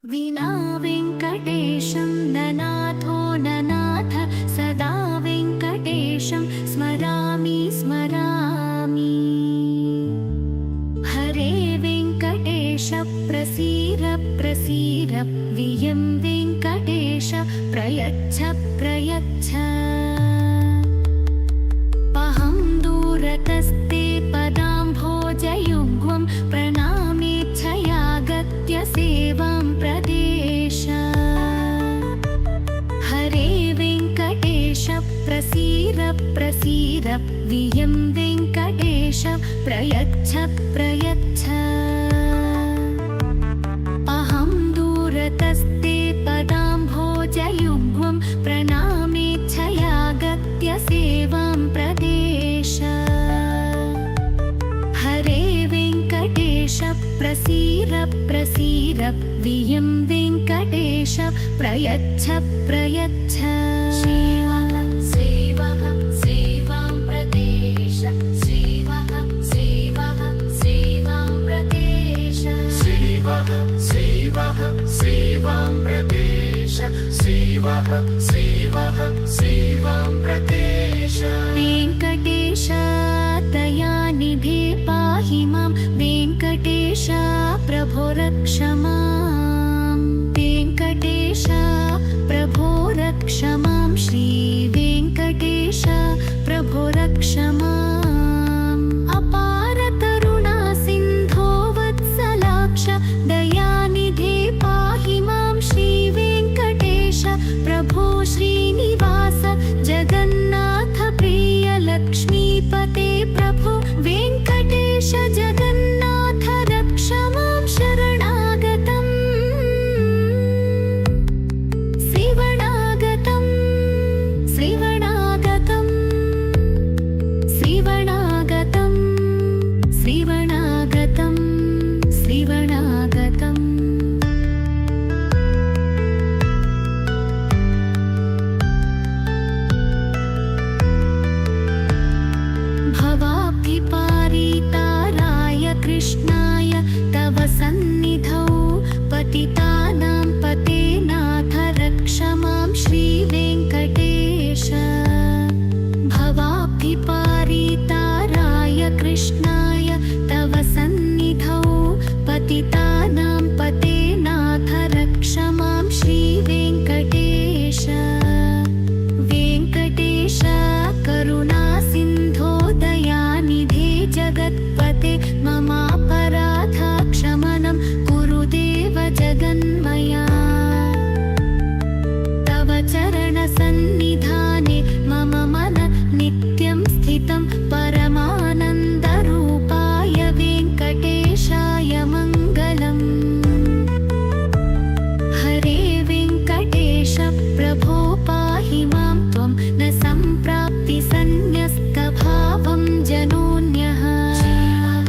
विना वेङ्कटेशं ननाथो ननाथ सदा वेङ्कटेशं स्मरामि स्मरामि। हरे वेङ्कटेश प्रसीद प्रसीद वियं वेङ्कटेश प्रयच्छ प्रयच्छ। अहं दूरतस्ते पदाम्भोजयुग्मं प्रणामेच्छयागत्य सेवां प्रदेश। हरे वेङ्कटेश प्रसीद प्रसीद वियं वेङ्कटेश प्रयच्छ प्रयच्छ। अहं दूरतस्ते पदाम्भोजयुग्मं प्रणामेच्छयागत्य सेवां प्रदेश। हरे वेङ्कटेश प्रसीद प्रसीद वियं वेङ्कटेश प्रयच्छ प्रयच्छ। सेवः सेवां प्रदेश सेवः सेवां प्रदेश सेवः सेवां प्रदेश सेवां प्रदेश। वेङ्कटेश दयानिधे पाहि मां वेङ्कटेश प्रभो रक्ष मां। वेङ्कटेश प्रभो रक्ष मां श्री वेङ्कटेश प्रभो रक्ष माम्। अपार करुणा सिन्धो वत्सलाक्ष दयानिधे पाहि मां श्री वेङ्कटेश प्रभो श्रीनिवास जगन्नाथ प्रिय लक्ष्मीपते प्रभो वेङ्कटेश जगन्नाथ रक्ष मां शरणागतम्। श्रीवणागतं श्रीवणागतं श्रीवणागतं श्रीवणागतं श्रीवणागतम्। भवाब्धिपारिताराय कृष्णाय तव सन्निधौ पतितानां पते नाथ रक्ष मां श्री वेङ्कटेश। भवाब्धिपारिताराय कृष्णाय तव सन्निधौ पतितानां पते नाथ रक्ष मां श्री वेङ्कटेश। वेङ्कटेश करुणा सिन्धो दयानिधे जगत्पते ममापराधक्षमनं कुरु देव जगन्मया। तव चरणसन्निधाने मम मन नित्यं स्थितं परमानन्दरूपाय वेङ्कटेशाय मङ्गलम्। हरे वेङ्कटेश प्रभो पाहि मां त्वं न सम्प्राप्ति सन्न्यस्तभावं जनोऽन्यः। सेवः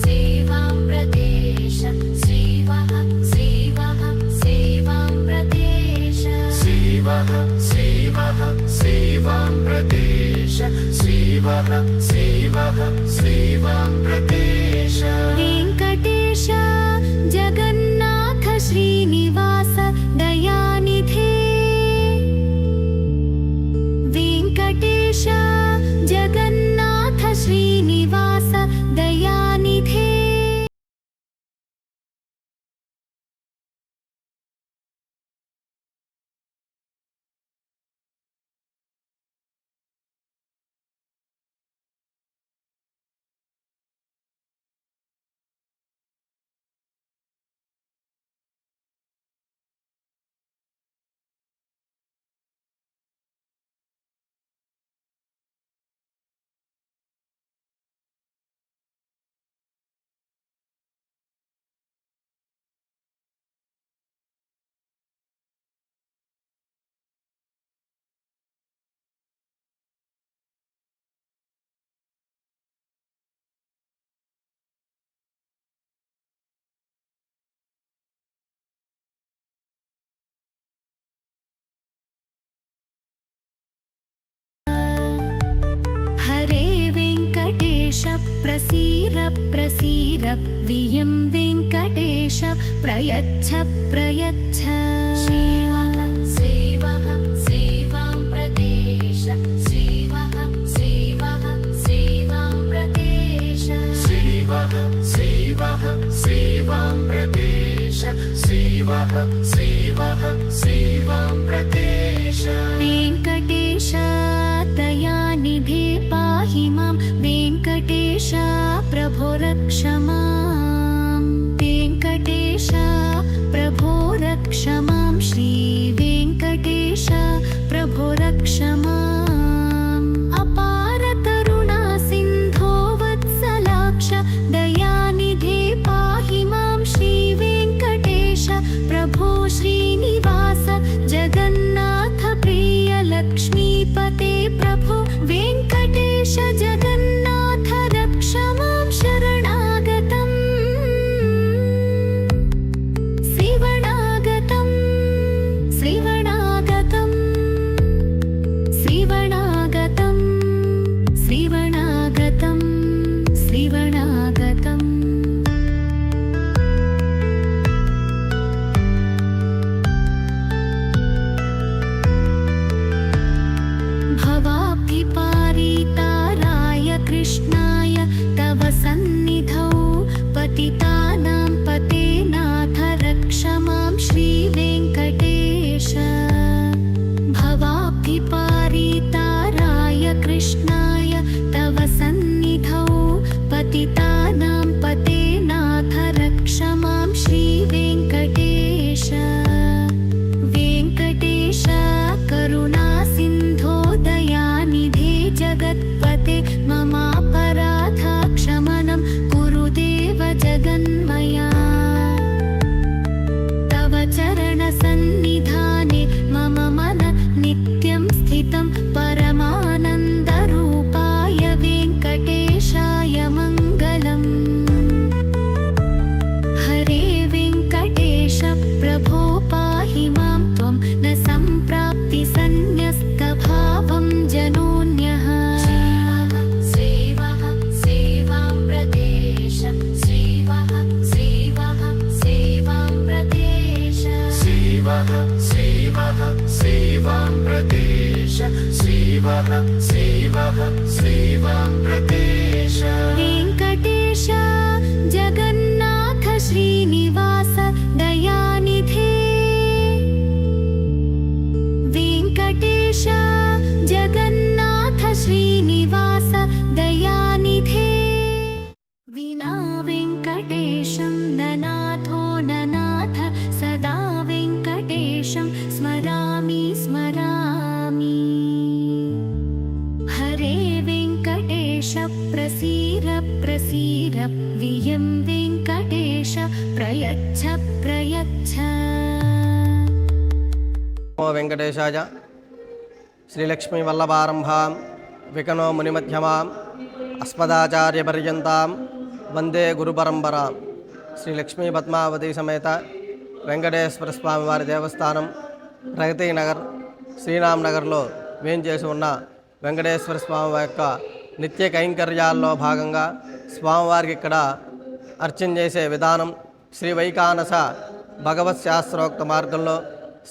सेवां प्रदेश सेवः सेवां प्रदेश सेवः सेवां प्रदेश सेवां प्रदेश। वेङ्कटेश जगन्नाथ श्रीनिवास दयानिधे। वेङ्कटेश जगन्नाथ श्रीनिवास दयानिधे। प्रसीर प्रसीर वियं वेङ्कटेश प्रयच्छ प्रयच्छ सेवः सेवः सेवां प्रदेश सेवः सेवः सेवां प्रदेश सेवः सेवः सेवां प्रदेश सेवः सेवः सेवां प्रदेश वेङ्कटेश दयानिधे पाहि मां वेङ्कटेश प्रभो रक्ष मां वेङ्कटेश प्रभो रक्ष मां श्री वेङ्कटेश प्रभो रक्ष माम् अपार करुणा सिन्धो वत्सलाक्ष दयानिधे पाहि मां श्री वेङ्कटेश प्रभो श्रीनिवास जगन्नाथ प्रिय लक्ष्मीपते प्रभो वेङ्कटेश जगन्नाथ रक्ष मां शरणागतम् श्रीवणागतम् श्रीवणागतम् श्रीवणागतम् श्रीवणागतम् श्रीवणागतम् भवाब्धिपारिताराय कृष्णाय तव सन्निधौ पतितानां पते नाथ रक्ष मां श्रीवेङ्कटेश भवाब्धिपारिताराय कृष्णाय तव सन्निधौ पतितानां पते नाथ रक्ष मां श्रीवेङ्कटेश वेङ्कटेश करुणा सिन्धो दयानिधे जगत्पते ममापराधक्षमनं कुरु देव जगन्मया तव चरणसन्निधाने मम मन नित्यं स्थितं परमानन्दरूपाय वेङ्कटेशाय मङ्गलम् हरे वेङ्कटेश प्रभो पाहि मां त्वं न सम्प्राप्ति सन्न्यस्तभावं जनोऽन्यः सेवः सेवां प्रदेश सेवः सेवः सेवां प्रदेश सेवः सेवः सेवां प्रदेश सेवः सेवः सेवां प्रदेश वेङ्कटेश जगन्नाथ श्रीनिवास दयानिधे वेङ्कटेश जगन्नाथ श्रीनिवास दयानिधे विना वेङ्कटेशं ननाथो ननाथ सदा वेङ्कटेशं स्मरामि स्मरामि हरे वेङ्कटेश प्रसीर प्रसीर वियं वेङ्कटेश प्रयच्छ प्रयच्छ नमो वेंकटेशाय श्रीलक्ष्मी वल्लभारंभां विकनो मुनिमध्यमाम् अस्मदाचार्यपर्यन्तां वंदे गुरुपरंपरां శ్రీ లక్ష్మీ పద్మావతి సమేత వెంకటేశ్వర స్వామి వారి దేవస్థానం ప్రగతి నగర్ శ్రీరామ్ నగర్లో వేంచేసి ఉన్న వెంకటేశ్వర స్వామి వారి యొక్క నిత్య కైంకర్యాల్లో భాగంగా స్వామివారికి ఇక్కడ అర్చన చేసే విధానం శ్రీ వైకానస భగవత్ శాస్త్రోక్త మార్గంలో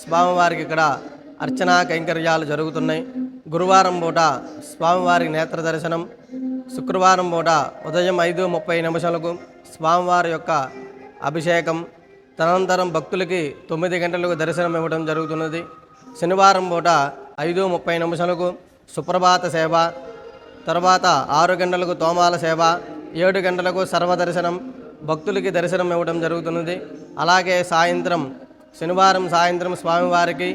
స్వామివారికి ఇక్కడ అర్చనా కైంకర్యాలు జరుగుతున్నాయి. గురువారం పూట స్వామివారికి నేత్ర దర్శనం, శుక్రవారం పూట ఉదయం 5:30 స్వామివారి యొక్క అభిషేకం, తదనంతరం భక్తులకి 9 గంటలకు దర్శనం ఇవ్వడం జరుగుతున్నది. శనివారం పూట 5:30 సుప్రభాత సేవ, తర్వాత 6 గంటలకు తోమాల సేవ, 7 గంటలకు సర్వదర్శనం భక్తులకి దర్శనం ఇవ్వడం జరుగుతున్నది. అలాగే సాయంత్రం శనివారం సాయంత్రం స్వామివారికి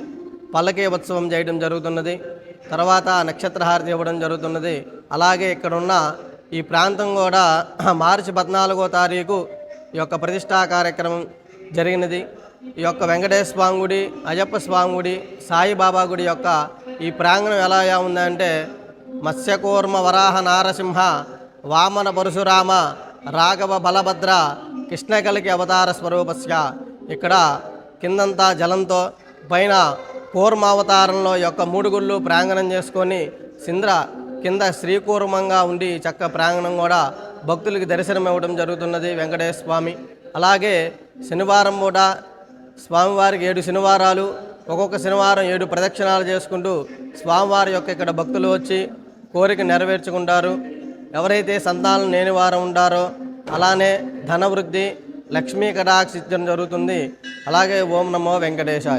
పల్లకీ ఉత్సవం చేయడం జరుగుతున్నది. తర్వాత నక్షత్రహారతి ఇవ్వడం జరుగుతున్నది. అలాగే ఇక్కడున్న ఈ ప్రాంతం కూడా మార్చి 14వ తారీఖు ఈ యొక్క ప్రతిష్టా కార్యక్రమం జరిగినది. ఈ యొక్క వెంకటేశ్వర స్వామి గుడి, అయ్యప్ప స్వామి గుడి, సాయిబాబా గుడి యొక్క ఈ ప్రాంగణం ఎలా ఉందంటే మత్స్యకూర్మ వరాహ నారసింహ వామన పరశురామ రాఘవ బలభద్ర కృష్ణకలికి అవతార స్వరూపస్య. ఇక్కడ కిందంతా జలంతో పైన కూర్మావతారంలో యొక్క 3 గుళ్ళు ప్రాంగణం చేసుకొని కింద శ్రీకూర్మంగా ఉండి చక్క ప్రాంగణం కూడా భక్తులకి దర్శనం ఇవ్వడం జరుగుతున్నది వెంకటేశ్వర స్వామి. అలాగే శనివారం కూడా స్వామివారికి 7 శనివారాలు, ఒక్కొక్క శనివారం 7 ప్రదక్షిణాలు చేసుకుంటూ స్వామివారి యొక్క ఇక్కడ భక్తులు వచ్చి కోరిక నెరవేర్చుకుంటారు. ఎవరైతే సంతానం లేని వారు ఉంటారో అలానే ధనవృద్ధి, లక్ష్మీ కటాక్షించడం జరుగుతుంది. అలాగే ఓం నమో వెంకటేశాయ.